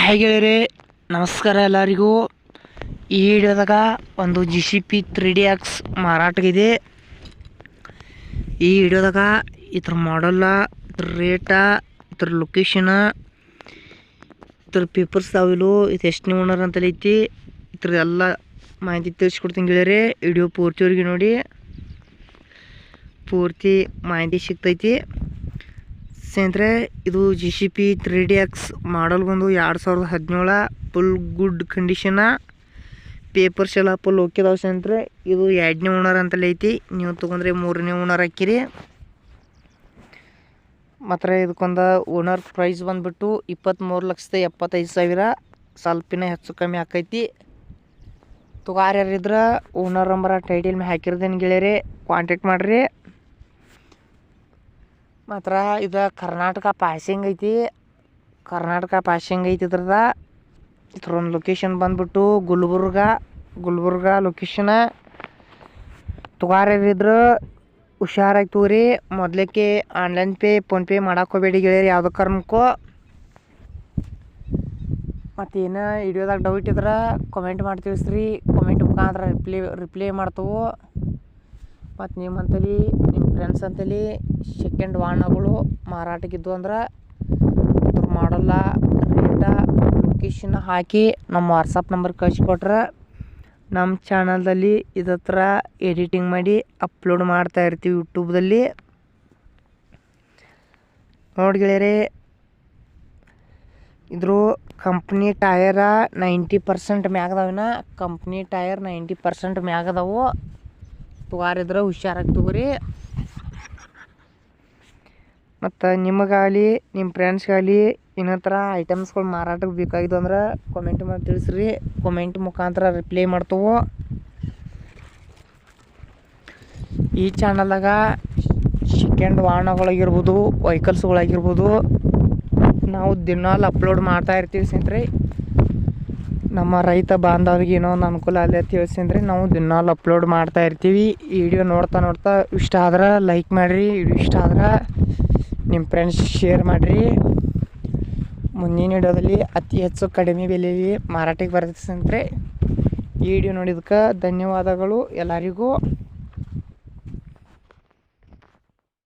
Hi ಗೆಳೆಯರೇ, ನಮಸ್ಕಾರ ಎಲ್ಲರಿಗೂ. ಈ ವಿಡಿಯೋದಾಗ ಒಂದು GCP 3DX ಮಾರಾಟಗಿದೆ. ಈ ವಿಡಿಯೋದಾಗ ಇದ್ರ ಮಾಡಲ್ಲ, ಇದ್ರ ರೇಟ, ಇದ್ರ ಲೊಕೇಶನ, ಇದ್ರ ಪೇಪರ್ಸ್ ತಾವಿಲು, ಇದು ಎಷ್ಟನೇ ಓನರ್ ಅಂತಲೇ ಐತಿ, ಇದ್ರ ಎಲ್ಲ ಮಾಹಿತಿ ತಿಳಿಸ್ಕೊಡ್ತೀನಿ ಗೆಳೆಯರೇ. ವಿಡಿಯೋ ಪೂರ್ತಿವರೆಗೆ ನೋಡಿ, ಪೂರ್ತಿ ಮಾಹಿತಿ ಸಿಗ್ತೈತಿ ಸ್ನೇಹಿತರೆ. ಇದು GCP 3DX ಮಾಡಲ್ ಬಂದು 2017 ಫುಲ್ ಗುಡ್ ಕಂಡೀಷನ. ಪೇಪರ್ಸ್ ಎಲ್ಲ ಫುಲ್ ಓಕೆದಾವ ಸ್ನೇಹಿತರೆ. ಇದು 2ನೇ ಓನರ್ ಅಂತಲೇ ಐತಿ. ನೀವು ತೊಗೊಂಡ್ರೆ 3ನೇ ಓನರ್ ಹಾಕಿರಿ. ಮಾತ್ರ ಇದಕ್ಕೊಂದು ಓನರ್ ಪ್ರೈಸ್ ಬಂದುಬಿಟ್ಟು 23,75,000. ಸ್ವಲ್ಪಿನ ಹೆಚ್ಚು ಕಮ್ಮಿ ಆಕೈತಿ. ತುಗಾರ ಯಾರಿದ್ರೆ ಓನರ್ ನಂಬರ ಟೈಟಲ್ ಮೇಲೆ ಹಾಕಿರ್ದೇನು ಗೆಳೆಯರೆ, ಕಾಂಟ್ಯಾಕ್ಟ್ ಮಾಡಿರಿ. ಮಾತ್ರ ಇದು ಕರ್ನಾಟಕ ಪಾಸಿಂಗ್ ಐತಿ. ಇದ್ರೊಂದು ಲೊಕೇಶನ್ ಬಂದ್ಬಿಟ್ಟು ಗುಲ್ಬರ್ಗ ಲೊಕೇಶನ. ತುಗಾರಿದ್ರೆ ಹುಷಾರಾಗಿ ತಗೋರಿ. ಮೊದಲಕ್ಕೆ ಆನ್ಲೈನ್ ಪೇ ಫೋನ್ಪೇ ಮಾಡಾಕೋಬೇಡಿ ಗೆಳೆಯರಿ ಯಾವುದೇ ಕಾರಣಕ್ಕೂ. ಮತ್ತೇನು ವಿಡಿಯೋದಾಗ ಡೌಟ್ ಇದ್ರೆ ಕಮೆಂಟ್ ಮಾಡಿ ತಿಳಿಸ್ರಿ. ಕಮೆಂಟ್ ಮುಖಾಂತರ ರಿಪ್ಲೈ ಮಾಡ್ತೇವೆ. ಮತ್ತು ನಿಮ್ಮಂತಲಿ ನಿಮ್ಮ ಫ್ರೆಂಡ್ಸ್ ಅಂತಲಿ ಸೆಕೆಂಡ್ ವಾಹನಗಳು ಮಾರಾಟಕ್ಕಿದ್ದು ಅಂದ್ರೆ ಇದ್ರ ಮಾಡಲ್ಲ, ರೇಟ, ಲೊಕೇಶನ್ ಹಾಕಿ ನಮ್ಮ ವಾಟ್ಸಪ್ ನಂಬರ್ ಕಳಿಸ್ಕೊಟ್ರೆ ನಮ್ಮ ಚಾನಲ್ದಲ್ಲಿ ಇದ್ರ ಥರ ಎಡಿಟಿಂಗ್ ಮಾಡಿ ಅಪ್ಲೋಡ್ ಮಾಡ್ತಾ ಇರ್ತೀವಿ ಯೂಟ್ಯೂಬ್ದಲ್ಲಿ. ನೋಡಿ ಗೆಳೆಯರೆ, ಇದ್ರ ಕಂಪ್ನಿ ಟಯರ 90% ಮ್ಯಾಗದವಿನ. ಕಂಪ್ನಿ ಟಯರ್ 90% ಮ್ಯಾಗದವು. ತುಗಾರಿದ್ರೆ ಹುಷಾರಾಗಿ ತಗೋರಿ. ಮತ್ತು ನಿಮಗಾಗಲಿ ನಿಮ್ಮ ಫ್ರೆಂಡ್ಸ್ಗಾಗಲಿ ಇನ್ನೂ ಥರ ಐಟಮ್ಸ್ಗಳು ಮಾರಾಟಕ್ಕೆ ಬೇಕಾಗಿದ್ದು ಅಂದ್ರೆ ಕಮೆಂಟ್ ಮಾಡಿ ತಿಳಿಸ್ರಿ. ಕಮೆಂಟ್ ಮುಖಾಂತರ ರಿಪ್ಲೈ ಮಾಡ್ತೇವೆ. ಈ ಚಾನಲ್ದಾಗ ಸೆಕೆಂಡ್ ವಾಹನಗಳಾಗಿರ್ಬೋದು, ವೆಹಿಕಲ್ಸ್ಗಳಾಗಿರ್ಬೋದು ನಾವು ದಿನಾಲು ಅಪ್ಲೋಡ್ ಮಾಡ್ತಾ ಇರ್ತೀವಿ ಸ್ನೇಹಿತರೆ. ನಮ್ಮ ರೈತ ಬಾಂಧವರಿಗೆ ಏನೋ ಒಂದು ಅನುಕೂಲ ಅಲ್ಲಿ ಅಂತ ತಿಳಿಸಿದ್ರೆ ನಾವು ದಿನಾಲು ಅಪ್ಲೋಡ್ ಮಾಡ್ತಾ ಇರ್ತೀವಿ. ಈ ವಿಡಿಯೋ ನೋಡ್ತಾ ಇಷ್ಟ ಆದ್ರೆ ಲೈಕ್ ಮಾಡಿರಿ. ವಿಡಿಯೋ ಇಷ್ಟ ಆದ್ರೆ ನಿಮ್ಮ ಫ್ರೆಂಡ್ಸ್ ಶೇರ್ ಮಾಡಿರಿ. ಮುಂದಿನ ವಿಡಿಯೋದಲ್ಲಿ ಅತಿ ಹೆಚ್ಚು ಕಡಿಮೆ ಬೆಲೆಯಲ್ಲಿ ಮಾರಾಟಕ್ಕೆ ಬರುತ್ತೆ ಸ್ನೇಹಿತರೆ. ಈ ವಿಡಿಯೋ ನೋಡಿದಕ್ಕೆ ಧನ್ಯವಾದಗಳು ಎಲ್ಲರಿಗೂ.